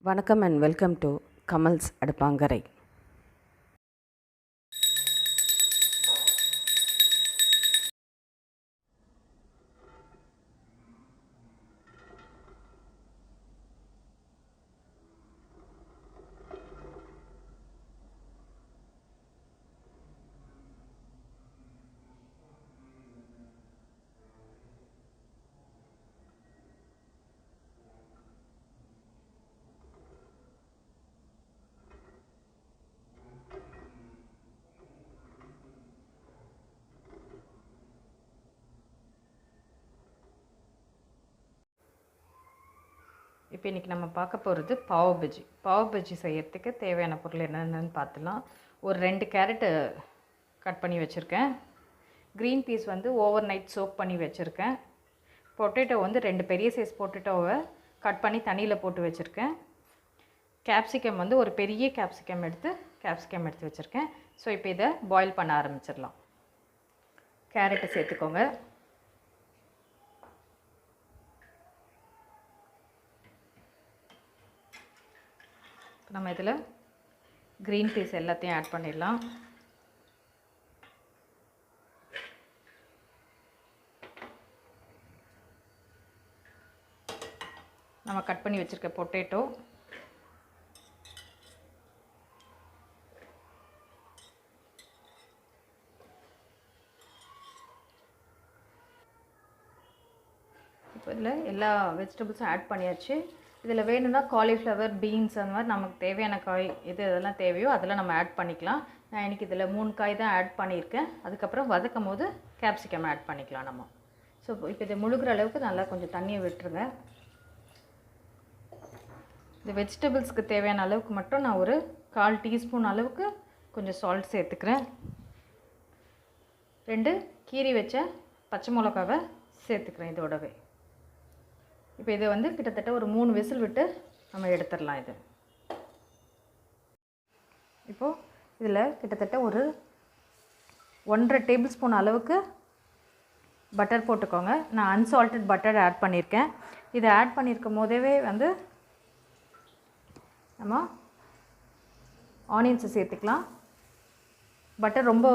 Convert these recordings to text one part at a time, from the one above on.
வணக்கம் and welcome to Kamal's அடுப்பாங்கரை. இப்போ இன்றைக்கி நம்ம பார்க்க போகிறது பாவ் பஜ்ஜி. பாவ் பஜ்ஜி செய்யறதுக்கு தேவையான பொருள் என்னென்னு பார்த்துலாம். ஒரு 2 கேரட்டு கட் பண்ணி வச்சுருக்கேன். க்ரீன் பீஸ் வந்து ஓவர் நைட் சோக் பண்ணி வச்சுருக்கேன். பொட்டேட்டோ வந்து 2 பெரிய சைஸ் பொட்டேட்டோவை கட் பண்ணி தண்ணியில் போட்டு வச்சுருக்கேன். கேப்சிகம் வந்து ஒரு பெரிய கேப்சிகம் எடுத்து வச்சுருக்கேன். ஸோ இப்போ இதை பாயில் பண்ண ஆரம்பிச்சிடலாம். கேரட்டை சேர்த்துக்கோங்க. நம்ம இதில் க்ரீன் பீஸ் எல்லாத்தையும் ஆட் பண்ணிடலாம். நம்ம கட் பண்ணி வச்சுருக்க பொட்டேட்டோ, இப்போ இதில் எல்லா வெஜிடபிள்ஸும் ஆட் பண்ணியாச்சு. இதில் வேணும்னா காலிஃப்ளவர், பீன்ஸ் அந்த மாதிரி நமக்கு தேவையான காய் எதெல்லாம் தேவையோ அதெல்லாம் நம்ம ஆட் பண்ணிக்கலாம். நான் இன்றைக்கி இதில் 3 காய் தான் ஆட் பண்ணியிருக்கேன். அதுக்கப்புறம் வதக்கும் போது கேப்சிகம் ஆட் பண்ணிக்கலாம் நம்ம. ஸோ இப்போ இதை முழுகிற அளவுக்கு நல்லா கொஞ்சம் தண்ணியை விட்டுருங்க. இந்த வெஜிடபிள்ஸ்க்கு தேவையான அளவுக்கு மட்டும் நான் ஒரு 1/4 டீஸ்பூன் அளவுக்கு கொஞ்சம் சால்ட் சேர்த்துக்கிறேன். 2 கீரி வச்ச பச்சை மிளகாவை சேர்த்துக்கிறேன் இதோடவே. இப்போ இதை வந்து கிட்டத்தட்ட ஒரு 3 விசில் விட்டு நம்ம எடுத்துடலாம். இது இப்போது இதில் கிட்டத்தட்ட ஒரு 1.5 டேபிள் ஸ்பூன் அளவுக்கு பட்டர் போட்டுக்கோங்க. நான் அன்சால்டட் பட்டர் ஆட் பண்ணியிருக்கேன். இதை ஆட் பண்ணியிருக்கும் போதே வந்து நம்ம ஆனியன்ஸை சேர்த்துக்கலாம். பட்டர் ரொம்ப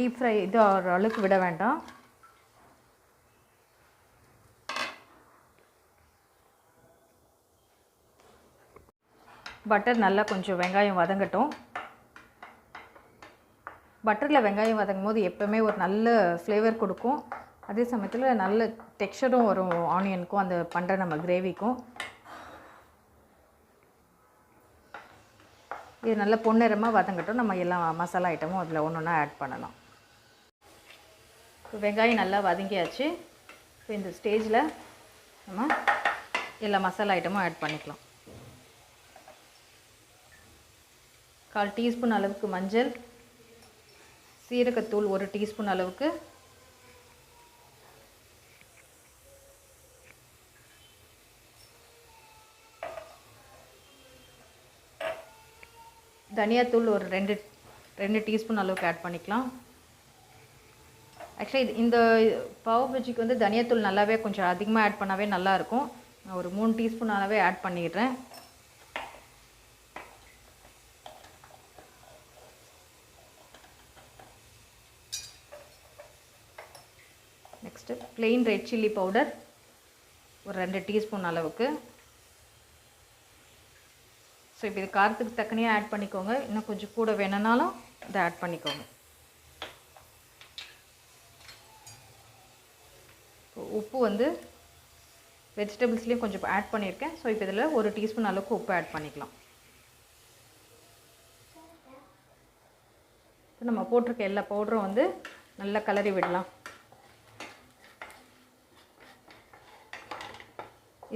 டீப் ஃப்ரை இது அளவுக்கு விட வேண்டாம். பட்டர் நல்லா கொஞ்சம் வெங்காயம் வதங்கட்டும். பட்டரில் வெங்காயம் வதங்கும் போது எப்போவுமே ஒரு நல்ல ஃப்ளேவர் கொடுக்கும். அதே சமயத்தில் நல்ல டெக்ஸ்சரும் வரும் ஆனியனுக்கும் அந்த பண்ணுற நம்ம கிரேவிக்கும். இது நல்ல பொன்னிறமாக வதங்கட்டும். நம்ம எல்லா மசாலா ஐட்டமும் அதில் ஒன்று ஒன்றா ஆட் பண்ணலாம். இப்போ வெங்காயம் நல்லா வதங்கியாச்சு. இப்போ இந்த ஸ்டேஜில் நம்ம எல்லா மசாலா ஐட்டமும் ஆட் பண்ணிக்கலாம். 1/4 டீஸ்பூன் அளவுக்கு மஞ்சள், சீரகத்தூள் 1 டீஸ்பூன் அளவுக்கு, தனியாத்தூள் ஒரு 2 டீஸ்பூன் அளவுக்கு ஆட் பண்ணிக்கலாம். ஆக்சுவலி இந்த பாவ் பஜ்ஜிக்கு வந்து தனியாத்தூள் நல்லாவே கொஞ்சம் அதிகமாக ஆட் பண்ணாவே நல்லாயிருக்கும். நான் ஒரு 3 டீஸ்பூன் அளவே ஆட் பண்ணிடுறேன். Next plain red chilli powder ஒரு 2 டீஸ்பூன் அளவுக்கு. ஸோ இப்போ இது காரத்துக்கு தக்கனையாக ஆட் பண்ணிக்கோங்க. இன்னும் கொஞ்சம் கூட வேணும்னாலும் இதை ஆட் பண்ணிக்கோங்க. உப்பு வந்து வெஜிடபிள்ஸ்லேயும் கொஞ்சம் ஆட் பண்ணியிருக்கேன். ஸோ இப்போ இதில் 1 டீஸ்பூன் அளவுக்கு உப்பு ஆட் பண்ணிக்கலாம். இப்போ நம்ம போட்டிருக்க எல்லா பவுடரும் வந்து நல்லா கலரி விடலாம்.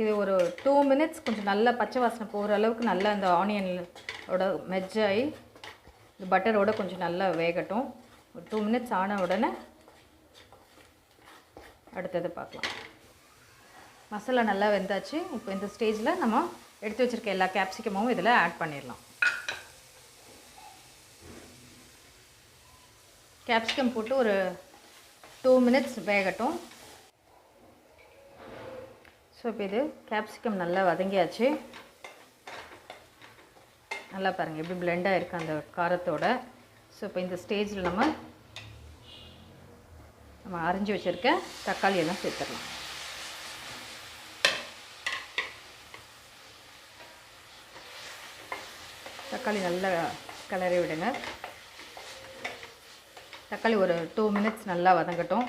இது ஒரு 2 மினிட்ஸ் கொஞ்சம் நல்லா பச்சை வாசனை போகிற அளவுக்கு நல்லா இந்த ஆனியனோட மெஜ்ஜாகி இந்த பட்டரோட கொஞ்சம் நல்லா வேகட்டும். ஒரு 2 மினிட்ஸ் ஆன உடனே அடுத்தது பார்க்கலாம். மசாலா நல்லா வெந்தாச்சு. இப்போ இந்த ஸ்டேஜில் நம்ம எடுத்து வச்சுருக்க எல்லா கேப்சிகமும் இதில் ஆட் பண்ணிடலாம். கேப்சிகம் போட்டு ஒரு 2 மினிட்ஸ் வேகட்டும். ஸோ இப்போ இது கேப்சிகம் நல்லா வதங்கியாச்சு. நல்லா பாருங்கள் எப்படி பிளெண்டாக இருக்குது அந்த காரத்தோட. ஸோ இப்போ இந்த ஸ்டேஜில் நம்ம அரிஞ்சு வச்சுருக்க தக்காளி எல்லாம் சேர்த்துடலாம். தக்காளி நல்லா கிளறி விடுங்க. தக்காளி ஒரு 2 மினிட்ஸ் நல்லா வதங்கட்டும்.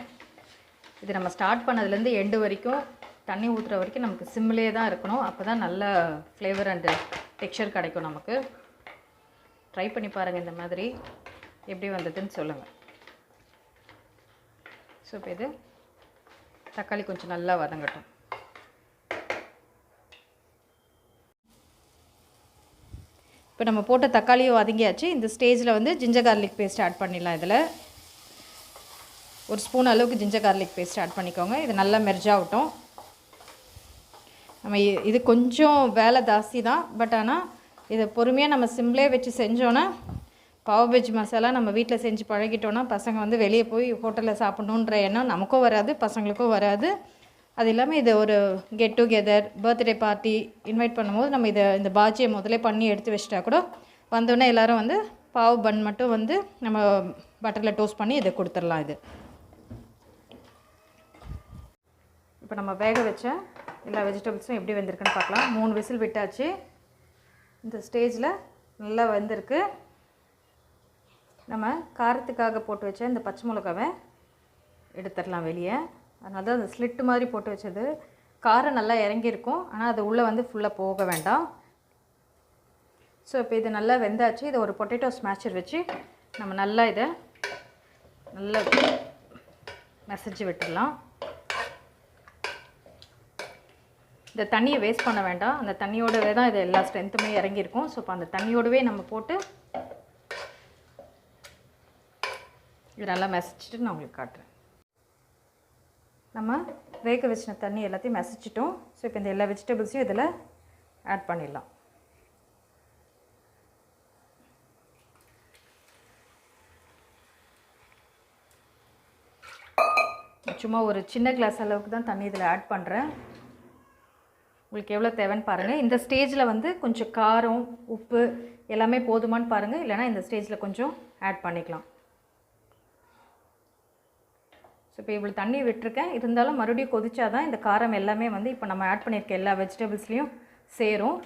இது நம்ம ஸ்டார்ட் பண்ணதுலேருந்து எண்டு வரைக்கும் தண்ணி ஊற்றுற வரைக்கும் நமக்கு சிம்மிலே தான் இருக்கணும். அப்போ தான் நல்ல ஃப்ளேவர் அண்டு டெக்ஸ்சர் கிடைக்கும் நமக்கு. ட்ரை பண்ணி பாருங்கள், இந்த மாதிரி எப்படி வந்ததுன்னு சொல்லுங்கள். ஸோ இப்போ இது தக்காளி கொஞ்சம் நல்லா வதங்கட்டும். இப்போ நம்ம போட்ட தக்காளியும் வதங்கியாச்சு. இந்த ஸ்டேஜில் வந்து ஜிஞ்சர் கார்லிக் பேஸ்ட் ஆட் பண்ணிடலாம். இதில் ஒரு ஸ்பூன் அளவுக்கு ஜிஞ்சர் கார்லிக் பேஸ்ட் ஆட் பண்ணிக்கோங்க. இது நல்லா மெர்ஜ் ஆகட்டும். நம்ம இது கொஞ்சம் வேலை ஜாஸ்தி தான், பட் ஆனால் இதை பொறுமையாக நம்ம சிம்லே வச்சு செஞ்சோன்னா பாவ்பஜி மசாலா நம்ம வீட்டில் செஞ்சு பழகிட்டோன்னா பசங்க வந்து வெளியே போய் ஹோட்டலில் சாப்பிட்ணுன்ற எண்ணம் நமக்கும் வராது, பசங்களுக்கும் வராது. அது இல்லாமல் இதை ஒரு get together, birthday party invite பண்ணும்போது நம்ம இந்த பாஜியை முதலே பண்ணி எடுத்து வச்சிட்டா கூட வந்தோடனே எல்லோரும் வந்து பாவ் பன் மட்டும் வந்து நம்ம பட்டரில் டோஸ்ட் பண்ணி இதை கொடுத்துடலாம். இது இப்போ நம்ம வேக வச்ச எல்லா வெஜிடபிள்ஸும் எப்படி வெந்திருக்குன்னு பார்க்கலாம். 3 விசில் விட்டாச்சு. இந்த ஸ்டேஜில் நல்லா வெந்திருக்கு. நம்ம காரத்துக்காக போட்டு வச்ச இந்த பச்சை மிளகாவை எடுத்துடலாம் வெளியே. அதனால தான் அந்த ஸ்லிட்டு மாதிரி போட்டு வச்சது. காரம் நல்லா இறங்கியிருக்கும், ஆனால் அது உள்ளே வந்து ஃபுல்லாக போக வேண்டாம். ஸோ இப்போ இது நல்லா வெந்தாச்சு. இதை ஒரு பொட்டேட்டோ ஸ்மாஷர் வச்சு நம்ம நல்லா இதை நல்லா மசிச்சு விட்டுடலாம். இந்த தண்ணியை வேஸ்ட் பண்ண வேண்டாம். அந்த தண்ணியோடவே தான் இது எல்லா ஸ்ட்ரென்த்துமே இறங்கியிருக்கும். ஸோ இப்போ அந்த தண்ணியோடவே நம்ம போட்டு இது நல்லா மசிச்சுட்டு நான் உங்களுக்கு காட்டுறேன். நம்ம வேக வச்சின தண்ணி எல்லாத்தையும் மசிச்சிட்டோம். ஸோ இப்போ இந்த எல்லா வெஜிடபிள்ஸையும் இதில் ஆட் பண்ணிடலாம். சும்மா ஒரு சின்ன கிளாஸ் அளவுக்கு தான் தண்ணி இதில் ஆட் பண்ணுறேன். உங்களுக்கு எவ்வளோ தேவைன்னு பாருங்கள். இந்த ஸ்டேஜில் வந்து கொஞ்சம் காரம், உப்பு எல்லாமே போதுமான்னு பாருங்கள். இல்லைனா இந்த ஸ்டேஜில் கொஞ்சம் ஆட் பண்ணிக்கலாம். ஸோ இப்போ இவ்வளோ தண்ணி விட்டுருக்கேன். இருந்தாலும் மறுபடியும் கொதிச்சா தான் இந்த காரம் எல்லாமே வந்து இப்போ நம்ம ஆட் பண்ணியிருக்க எல்லா வெஜிடபிள்ஸ்லேயும் சேரும்.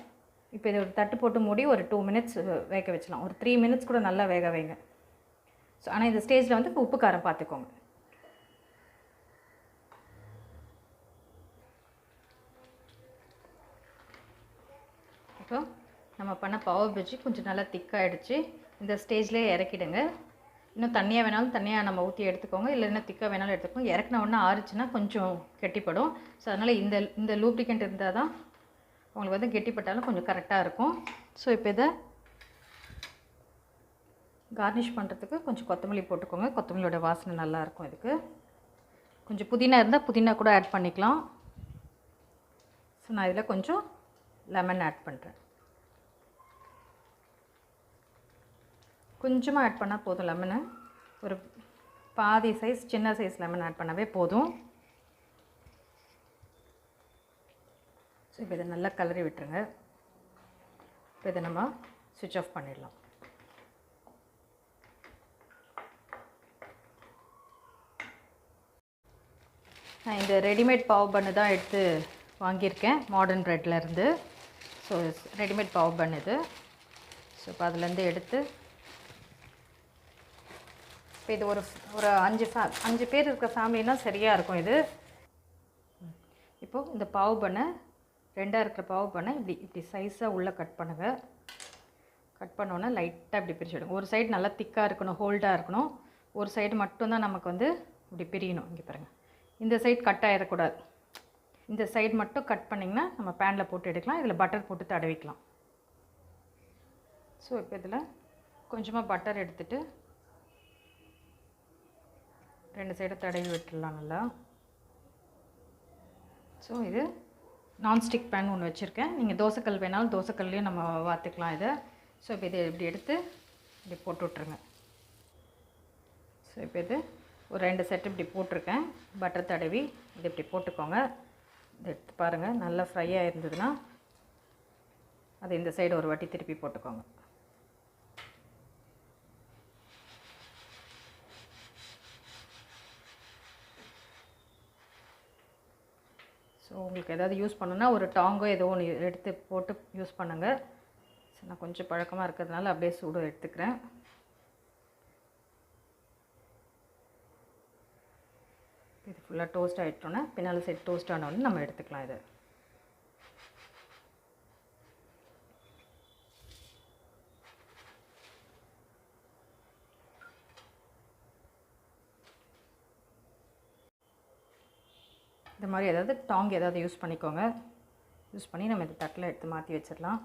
இப்போ இது ஒரு தட்டு போட்டு மூடி ஒரு 2 மினிட்ஸ் வேக வச்சலாம். ஒரு 3 மினிட்ஸ் கூட நல்லா வேக வைங்க. ஸோ ஆனால் இந்த ஸ்டேஜில் வந்து உப்பு காரம் பார்த்துக்கோங்க. இப்போ நம்ம பண்ண பாவ் பஜ்ஜி கொஞ்சம் நல்லா திக்காகிடுச்சு. இந்த ஸ்டேஜ்லேயே இறக்கிடுங்க. இன்னும் தண்ணியாக வேணாலும் தண்ணியாக நம்ம ஊற்றி எடுத்துக்கோங்க, இல்லை இன்னும் திக்காக வேணாலும் எடுத்துக்கோங்க. இறக்குன உடனே ஆறுச்சுன்னா கொஞ்சம் கெட்டிப்படும். ஸோ அதனால் இந்த லூப்ரிகண்ட் இருந்தால் தான் உங்களுக்கு வந்து கெட்டிப்பட்டாலும் கொஞ்சம் கரெக்டாக இருக்கும். ஸோ இப்போ இதை கார்னிஷ் பண்ணுறதுக்கு கொஞ்சம் கொத்தமல்லி போட்டுக்கோங்க. கொத்தமல்லியோட வாசனை நல்லாயிருக்கும். இதுக்கு கொஞ்சம் புதினா இருந்தால் புதினா கூட ஆட் பண்ணிக்கலாம். ஸோ நான் இதில் கொஞ்சம் லெமன் ஆட் பண்ணுறேன். கொஞ்சமாக ஆட் பண்ணால் போதும். லெமனு ஒரு பாதி சைஸ், சின்ன சைஸ் லெமன் ஆட் பண்ணவே போதும். ஸோ இப்போ இதை நல்லா கலரி விட்டுருங்க. இப்போ இதை நம்ம ஸ்விட்ச் ஆஃப் பண்ணிடலாம். நான் இந்த ரெடிமேட் பாவ் பண்ணு தான் எடுத்து வாங்கியிருக்கேன் மாடர்ன் ப்ரெட்லேருந்து. ஸோ ரெடிமேட் பாவ் பன் இது. ஸோ இப்போ அதுலேருந்து எடுத்து இப்போ இது ஒரு 5 பேர் இருக்கிற ஃபேமிலினா சரியாக இருக்கும் இது. இப்போது இந்த பாவ் பண்ணை 2ஆக இருக்கிற பாவ் பண்ணை இப்படி சைஸாக உள்ளே கட் பண்ணுங்கள். கட் பண்ணோன்னா லைட்டாக இப்படி பிரித்து விடுங்க. ஒரு சைடு நல்லா திக்காக இருக்கணும், ஹோல்டாக இருக்கணும். ஒரு சைடு மட்டும்தான் நமக்கு வந்து இப்படி பிரியணும். இங்கே பாருங்கள், இந்த சைடு கட் ஆகிடக்கூடாது. இந்த சைடு மட்டும் கட் பண்ணிங்கன்னா நம்ம பேனில் போட்டு எடுக்கலாம். இதில் பட்டர் போட்டு தடவிக்கலாம். ஸோ இப்போ இதில் கொஞ்சமாக பட்டர் எடுத்துகிட்டு 2 சைடும் தடவி விட்டுடலாம் நல்லா. ஸோ இது நான்ஸ்டிக் பேன் ஒன்று வச்சுருக்கேன். நீங்கள் தோசைக்கல் வேணாலும் தோசைக்கல்லையும் நம்ம வார்த்துக்கலாம் இதை. ஸோ இப்போ இதை இப்படி எடுத்து இப்படி போட்டு விட்ருங்க. ஸோ இப்போ இது ஒரு 2 செட்டு இப்படி போட்டிருக்கேன். பட்டர் தடவி இது இப்படி போட்டுக்கோங்க. இது எடுத்து பாருங்கள், நல்லா ஃப்ரை ஆகிருந்ததுன்னா அது இந்த சைடு ஒரு வாட்டி திருப்பி போட்டுக்கோங்க. ஸோ உங்களுக்கு எதாவது யூஸ் பண்ணணுன்னா ஒரு டாங்கோ ஏதோ ஒன்று எடுத்து போட்டு யூஸ் பண்ணுங்கள். ஸோ நான் கொஞ்சம் பழக்கமாக இருக்கிறதுனால அப்படியே சூடு எடுத்துக்கிறேன். இது ஃபுல்லாக டோஸ்ட் ஆகிட்டோன்னா பின்னால் சைடு டோஸ்ட் ஆனோடனே நம்ம எடுத்துக்கலாம். இது இந்த மாதிரி ஏதாவது டாங் ஏதாவது யூஸ் பண்ணிக்கோங்க. யூஸ் பண்ணி நம்ம இந்த தட்டில் எடுத்து மாற்றி வச்சிடலாம்.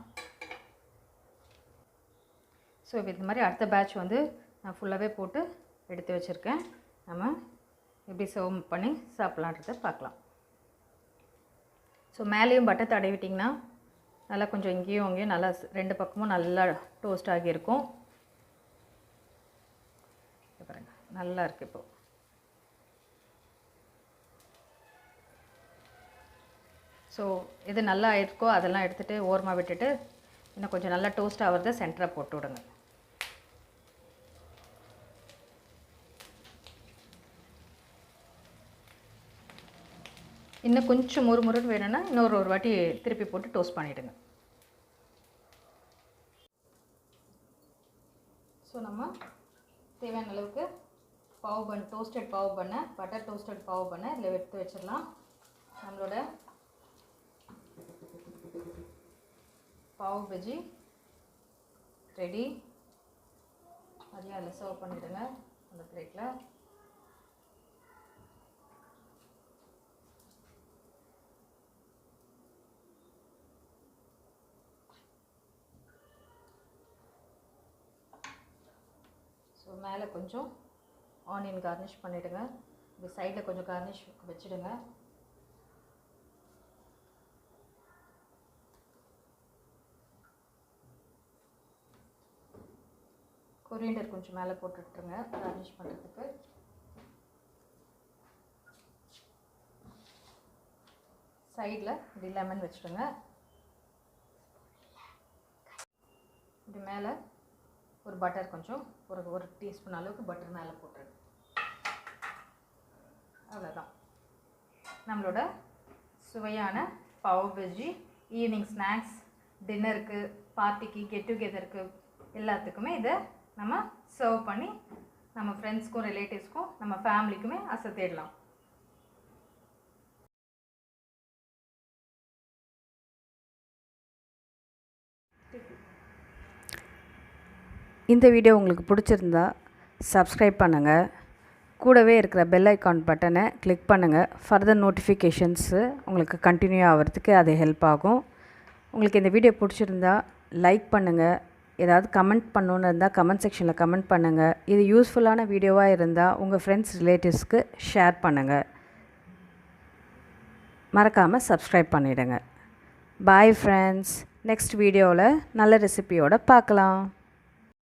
ஸோ இப்போ இந்த மாதிரி அடுத்த பேட்ச் வந்து நான் ஃபுல்லாகவே போட்டு எடுத்து வச்சுருக்கேன். நம்ம எப்படி சர்வ் பண்ணி சாப்பிட்லான்றதை பார்க்கலாம். ஸோ மேலேயும் பட்டர் தடவிட்டிங்கன்னா நல்லா கொஞ்சம் இங்கேயும் அங்கேயும் நல்லா 2 பக்கமும் நல்லா டோஸ்ட் ஆகியிருக்கும். பாருங்கள் நல்லா இருக்குது. இப்போது ஸோ எது நல்லா இருக்கோ அதெல்லாம் எடுத்துகிட்டு ஓரமாக விட்டுட்டு இன்னும் கொஞ்சம் நல்லா டோஸ்ட் ஆகிறத சென்டராக போட்டு விடுங்க. இன்னும் கொஞ்சம் முறுமுறுன்னு வேணும்னா ஒரு வாட்டி திருப்பி போட்டு டோஸ்ட் பண்ணிவிடுங்க. ஸோ நம்ம தேவையான அளவுக்கு பாவ் பன் டோஸ்டட் பாவ் பண்ணை பட்டர் டோஸ்டட் பாவ் பண்ணை இதில் எடுத்து வச்சிடலாம். நம்மளோட பாவ் பஜ்ஜி ரெடி. அதையும் அதில் சர்வ் பண்ணிவிடுங்க அந்த பிளேட்டில். ஸோ மேலே கொஞ்சம் ஆனியன் கார்னிஷ் பண்ணிவிடுங்க. இந்த சைடில் கொஞ்சம் கார்னிஷ் வச்சுடுங்க. கொரியாண்டர் கொஞ்சம் மேலே போட்டுட்ருங்க கார்னிஷ் பண்ணுறதுக்கு. சைடில் இப்படி லெமன் வச்சுடுங்க. இது மேலே ஒரு பட்டர் கொஞ்சம் ஒரு டீஸ்பூன் அளவுக்கு பட்டர் மேலே போட்டுருங்க. அவ்வளோதான் நம்மளோட சுவையான பாவ் பஜ்ஜி. ஈவினிங் ஸ்நாக்ஸ், டின்னருக்கு, பார்ட்டிக்கு, கெட் டுகெதருக்கு எல்லாத்துக்குமே இதை நம்ம சர்வ் பண்ணி நம்ம ஃப்ரெண்ட்ஸ்க்கும் ரிலேட்டிவ்ஸ்க்கும் நம்ம ஃபேமிலிக்குமே அசத்திடலாம். இந்த வீடியோ உங்களுக்கு பிடிச்சிருந்தா சப்ஸ்கிரைப் பண்ணுங்கள். கூடவே இருக்கிற பெல் ஐக்கான் பட்டனை கிளிக் பண்ணுங்கள். ஃபர்தர் நோட்டிஃபிகேஷன்ஸு உங்களுக்கு கண்டினியூ ஆகிறதுக்கு அது ஹெல்ப் ஆகும். உங்களுக்கு இந்த வீடியோ பிடிச்சிருந்தா லைக் பண்ணுங்கள். ஏதாவது கமெண்ட் பண்ணணுன்னு இருந்தால் கமெண்ட் செக்ஷனில் கமெண்ட் பண்ணுங்கள். இது யூஸ்ஃபுல்லான வீடியோவாக இருந்தால் உங்கள் ஃப்ரெண்ட்ஸ் ரிலேட்டிவ்ஸ்க்கு ஷேர் பண்ணுங்கள். மறக்காமல் சப்ஸ்கிரைப் பண்ணிவிடுங்க. Bye friends. நெக்ஸ்ட் வீடியோவில் நல்ல ரெசிபியோடு பார்க்கலாம்.